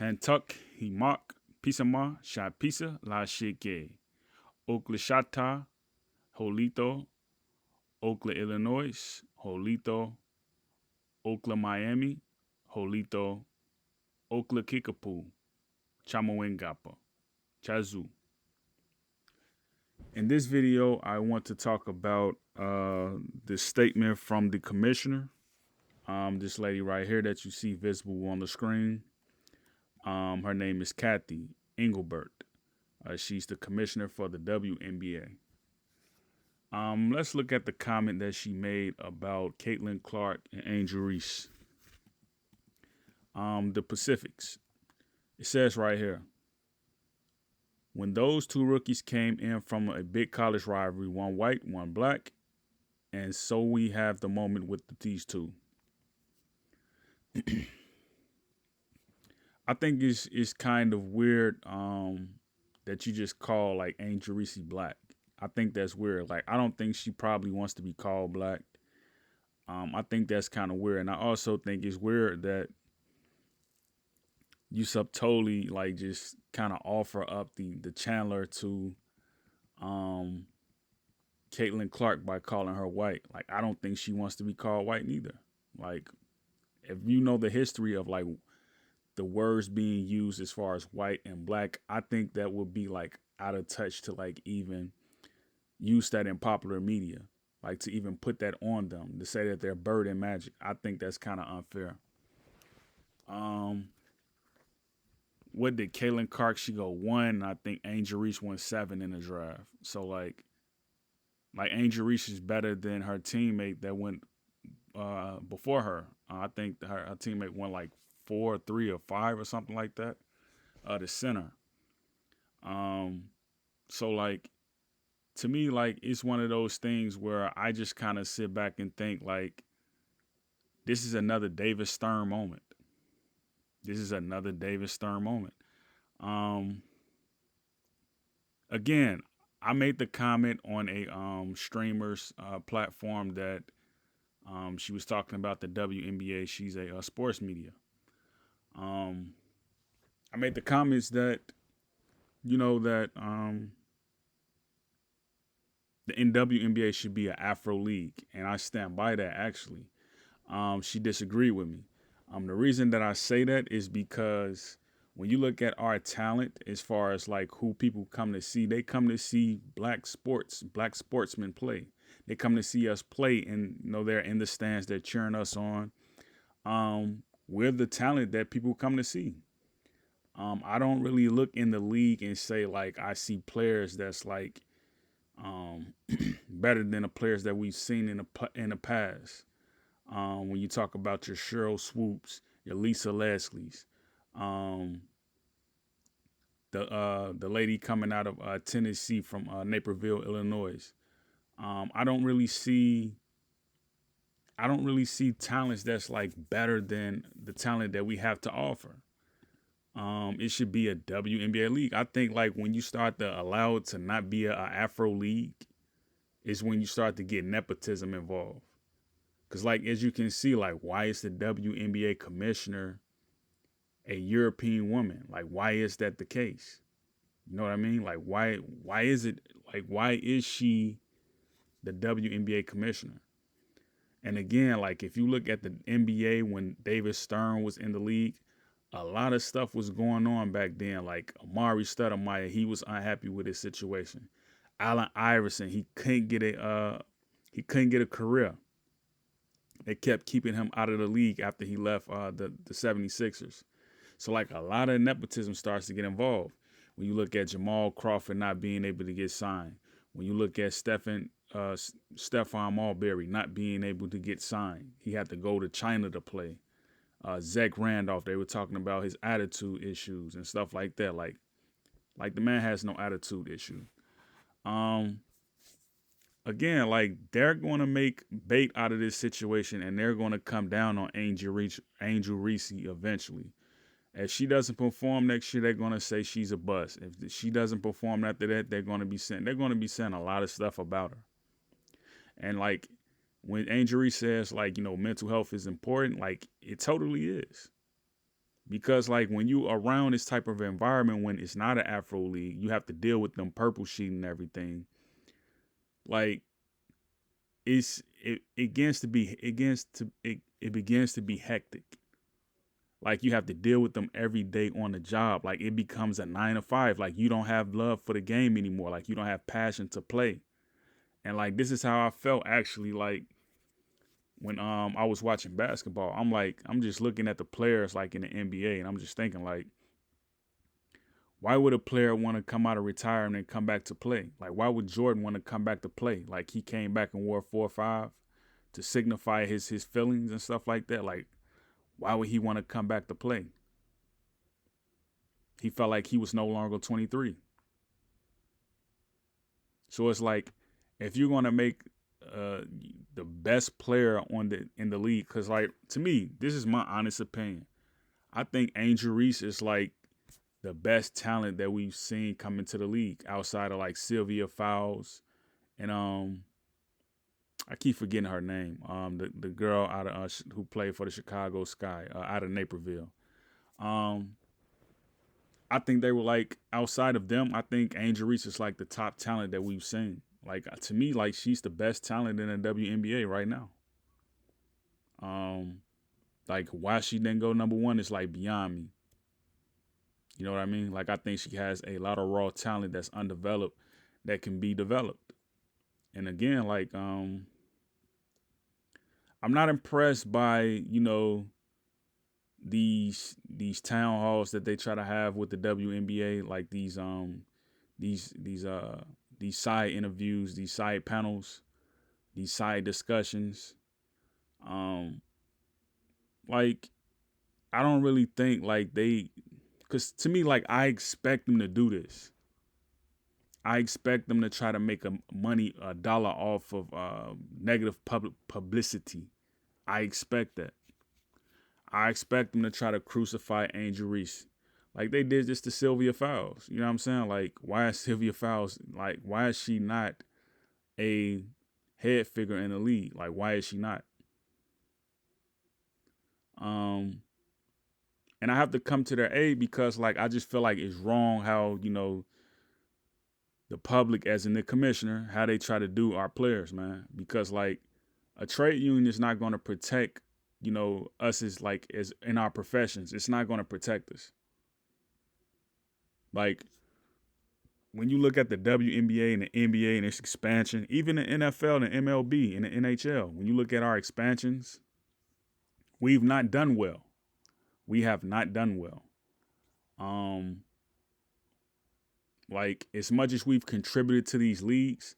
Hantuk Himak Pisama Shapisa La Shike. Oklashata Holito. Oakland, Illinois. Holito. Oakland, Miami. Holito. Oakland, Kickapoo. Chamawengapa. Chazu. In this video, I want to talk about the statement from the commissioner. This lady right here that you see visible on the screen. Her name is Kathy Engelbert. She's the commissioner for the WNBA. Let's look at the comment that she made about Caitlin Clark and Angel Reese. The Pacifics. It says right here, when those two rookies came in from a big college rivalry, one white, one black, and so we have the moment with these two. I think it's kind of weird that you just call like Angel Reese black. I think that's weird. Like, I don't think she probably wants to be called black. I think that's kind of weird. And I also think it's weird that you totally like just kind of offer up the Chandler to Caitlin Clark by calling her white. Like, I don't think she wants to be called white neither. Like, if you know the history of like the words being used as far as white and black, I think that would be like out of touch to like even use that in popular media, like to even put that on them, to say that they're bird and magic. I think that's kind of unfair. What did Caitlin Clark? She go 1. I think Angel Reese went 7 in the draft. So like Angel Reese is better than her teammate that went before her. I think her teammate went like 4, 3, or 5 or something like that. The center. So like, to me, like, it's one of those things where I just kind of sit back and think like, this is another David Stern moment. This is another David Stern moment. Again, I made the comment on a streamer's platform that she was talking about the WNBA. She's a sports media. I made the comments that, you know, that the WNBA should be an Afro league, and I stand by that. Actually, she disagreed with me. The reason that I say that is because when you look at our talent, as far as like who people come to see, they come to see black sportsmen play. They come to see us play, and they're in the stands, they're cheering us on. We're the talent that people come to see. I don't really look in the league and say like I see players that's like better than the players that we've seen in the past. When you talk about your Cheryl Swoops, your Lisa Leslie's, the lady coming out of Tennessee from Naperville, Illinois. I don't really see talents that's like better than the talent that we have to offer. It should be a WNBA league. I think like when you start to allow it to not be a Afro league, is when you start to get nepotism involved. Because like, as you can see, like, why is the WNBA commissioner a European woman? Like, why is that the case? You know what I mean? Like, why is it, like, why is she the WNBA commissioner? And again, like, if you look at the NBA when David Stern was in the league, a lot of stuff was going on back then. Like Amari Stoudemire, he was unhappy with his situation. Allen Iverson, he couldn't get a career. They kept keeping him out of the league after he left the 76ers. So like, a lot of nepotism starts to get involved. When you look at Jamal Crawford not being able to get signed. When you look at Stephon Marbury not being able to get signed. He had to go to China to play. Zach Randolph, they were talking about his attitude issues and stuff like that. Like the man has no attitude issue. Again, like, they're going to make bait out of this situation, and they're going to come down on Angel Reese eventually. If she doesn't perform next year, they're going to say she's a bust. If she doesn't perform after that, they're going to be saying a lot of stuff about her. And like, when Angel Reese says like, mental health is important, like, it totally is. Because like when you around this type of environment, when it's not an Afro league, you have to deal with them purple sheet and everything. Like it begins to be hectic. Like you have to deal with them every day on the job. Like it becomes a 9 to 5. Like you don't have love for the game anymore. Like you don't have passion to play. And like this is how I felt actually. Like when I was watching basketball, I'm just looking at the players like in the NBA, and I'm just thinking like, why would a player want to come out of retirement and come back to play? Like why would Jordan want to come back to play? Like he came back and wore 4 or 5 to signify his feelings and stuff like that. Like why would he want to come back to play? He felt like he was no longer 23. So it's like if you're gonna make the best player in the league, because like to me, this is my honest opinion. I think Angel Reese is like the best talent that we've seen come into the league outside of like Sylvia Fowles and I keep forgetting her name. The girl out of who played for the Chicago Sky out of Naperville. Um, I think they were like outside of them. I think Angel Reese is like the top talent that we've seen. Like to me, like she's the best talent in the WNBA right now. Um, like why she didn't go number one is like beyond me. You know what I mean? Like I think she has a lot of raw talent that's undeveloped that can be developed. And again, like I'm not impressed by, these town halls that they try to have with the WNBA, like these these uh these side interviews, these side panels, these side discussions. Um like I don't really think like cuz to me like I expect them to do this. I expect them to try to make a dollar off of negative public publicity. I expect that. I expect them to try to crucify Angel Reese. Like they did this to Sylvia Fowles. You know what I'm saying? Like, why is Sylvia Fowles, like, why is she not a head figure in the league? Like, why is she not? Um, and I have to come to their aid because, like, I just feel like it's wrong how, the public, as in the commissioner, how they try to do our players, man. Because, like, a trade union is not going to protect, us as in our professions. It's not going to protect us. Like when you look at the WNBA and the NBA and its expansion, even the NFL and the MLB and the NHL, when you look at our expansions, we've not done well. We have not done well. Um, like as much as we've contributed to these leagues,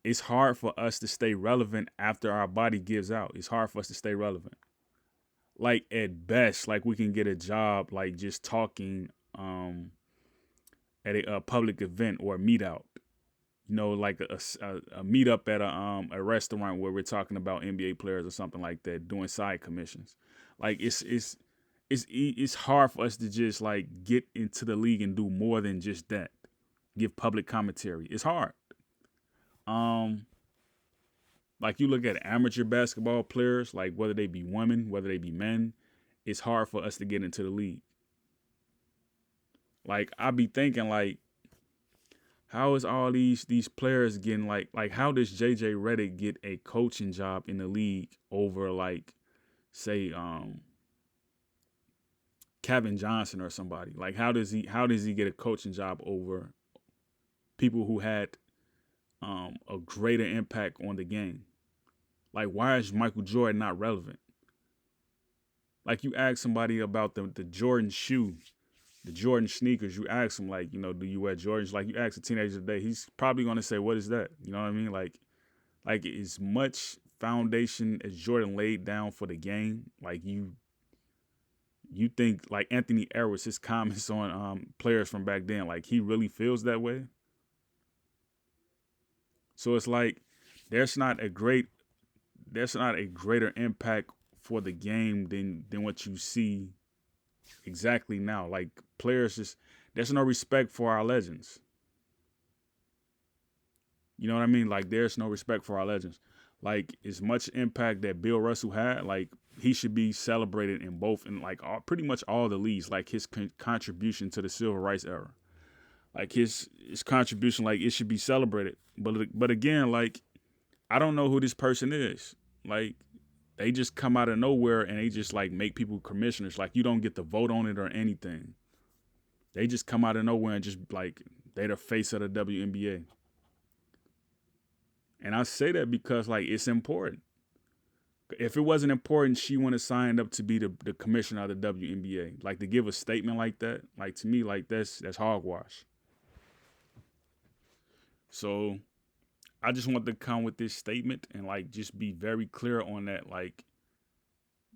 it's hard for us to stay relevant after our body gives out. It's hard for us to stay relevant. Like at best, like we can get a job like just talking at a public event or a meet out. Like a meetup at a restaurant where we're talking about NBA players or something like that, doing side commissions. Like it's hard for us to just like get into the league and do more than just that. Give public commentary. It's hard. Um, like you look at amateur basketball players, like whether they be women, whether they be men, it's hard for us to get into the league. Like I be thinking like, how is all these players getting like how does JJ Redick get a coaching job in the league over like say Kevin Johnson or somebody? Like how does he get a coaching job over people who had a greater impact on the game? Like why is Michael Jordan not relevant? Like you ask somebody about the Jordan shoe, the Jordan sneakers, you ask him like, do you wear Jordans? Like you ask a teenager today, he's probably gonna say, what is that? You know what I mean? Like as much foundation as Jordan laid down for the game, like you think like Anthony Edwards, his comments on players from back then, like he really feels that way. So it's like there's not a greater impact for the game than what you see exactly now. Like players just there's no respect for our legends. You know what I mean? Like there's no respect for our legends. Like as much impact that Bill Russell had, like he should be celebrated in both, in like pretty much all the leagues, like his contribution to the civil rights era, like his contribution, like it should be celebrated. But again, like I don't know who this person is. Like they just come out of nowhere and they just like make people commissioners. Like you don't get to vote on it or anything. They just come out of nowhere and just like they the face of the WNBA. And I say that because like it's important. If it wasn't important, she wouldn't have signed up to be the commissioner of the WNBA. Like to give a statement like that, like to me, like that's hogwash. So I just want to come with this statement and like just be very clear on that. Like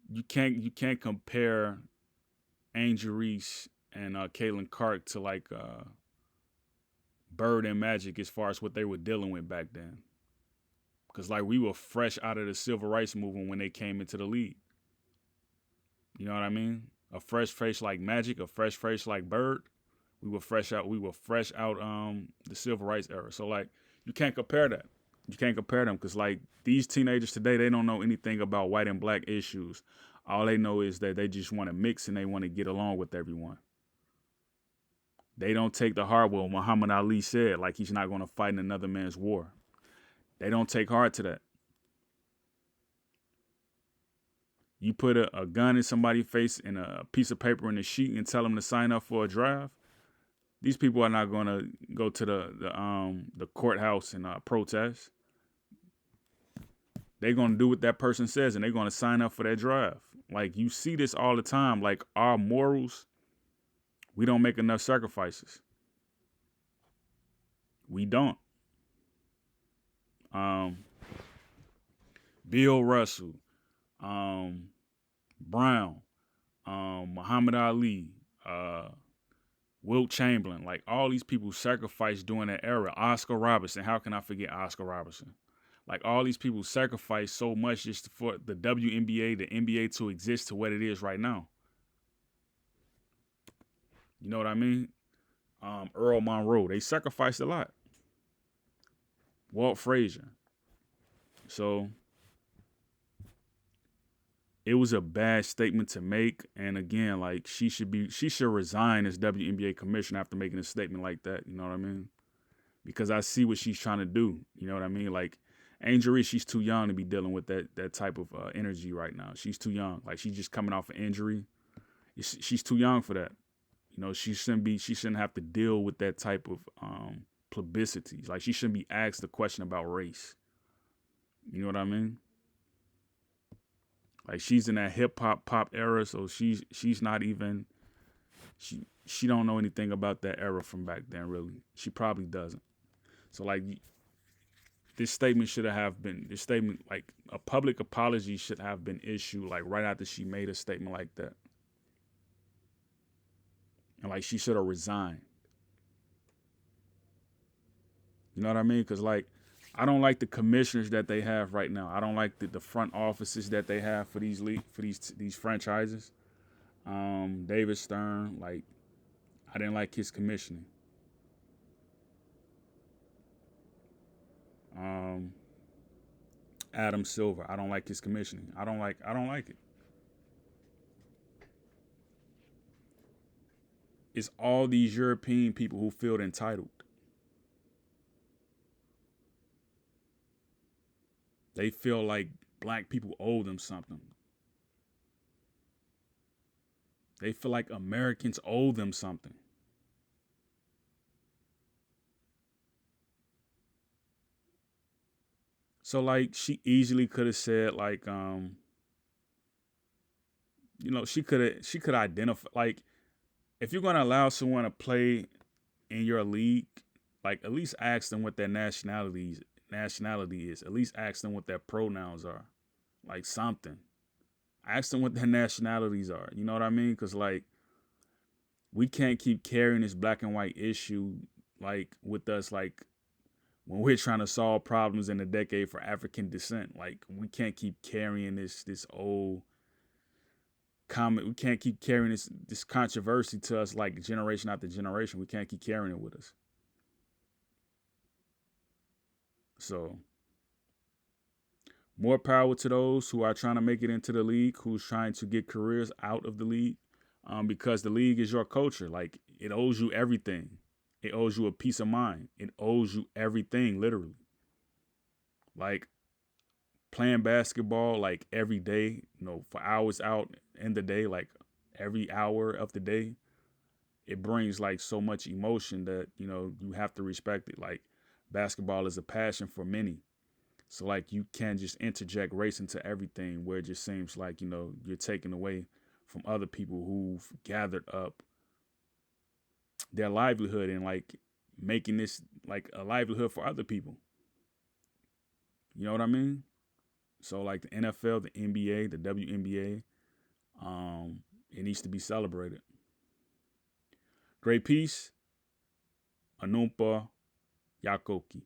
you can't compare Angel Reese and Caitlin Clark to like Bird and Magic as far as what they were dealing with back then. Because like we were fresh out of the civil rights movement when they came into the league. You know what I mean? A fresh face like Magic, a fresh face like Bird. We were fresh out the civil rights era. So like you can't compare that. You can't compare them because like these teenagers today, they don't know anything about white and black issues. All they know is that they just want to mix and they want to get along with everyone. They don't take the hard what Muhammad Ali said, like he's not going to fight in another man's war. They don't take heart to that. You put a gun in somebody's face and a piece of paper in a sheet and tell them to sign up for a draft. These people are not going to go to the courthouse and protest. They're going to do what that person says and they're going to sign up for that draft. Like you see this all the time. Like our morals, we don't make enough sacrifices. We don't. Bill Russell, Brown, Muhammad Ali, Wilt Chamberlain, like all these people sacrificed during that era. Oscar Robertson, how can I forget Oscar Robertson? Like all these people sacrificed so much just for the WNBA, the NBA to exist to what it is right now. You know what I mean? Earl Monroe, they sacrificed a lot. Walt Frazier. So it was a bad statement to make. And again, like she should resign as WNBA commissioner after making a statement like that. You know what I mean? Because I see what she's trying to do. You know what I mean? Like Angel Reese, she's too young to be dealing with that type of energy right now. She's too young. Like she's just coming off an injury. She's too young for that. You know, she shouldn't have to deal with that type of publicity. Like she shouldn't be asked a question about race. You know what I mean? Like she's in that hip hop pop era, so she's not even she don't know anything about that era from back then. Really, she probably doesn't. So like this statement like a public apology should have been issued like right after she made a statement like that, and like she should have resigned. You know what I mean? Because like I don't like the commissioners that they have right now. I don't like the front offices that they have for these these franchises. David Stern, like I didn't like his commissioning. Adam Silver, I don't like his commissioning. I don't like it. It's all these European people who feel entitled. They feel like black people owe them something. They feel like Americans owe them something. So like she easily could have said like she could identify like if you're gonna allow someone to play in your league, like at least ask them what their nationality is. At least ask them what their pronouns are. Like something. Ask them what their nationalities are. You know what I mean? Because like we can't keep carrying this black and white issue like with us like when we're trying to solve problems in a decade for African descent. Like we can't keep carrying this old comment. We can't keep carrying this controversy to us like generation after generation. We can't keep carrying it with us. So More power to those who are trying to make it into the league, who's trying to get careers out of the league, because the league is your culture. Like, it owes you everything. It owes you a peace of mind. It owes you everything, literally. Like, playing basketball like every day, for hours out in the day, like every hour of the day, it brings like so much emotion that, you have to respect it. Like, basketball is a passion for many. So like, you can't just interject race into everything where it just seems like, you're taking away from other people who've gathered up their livelihood and like making this like a livelihood for other people. You know what I mean? So like the NFL, the NBA, the WNBA, it needs to be celebrated. Great piece, Anumpa Yakoki.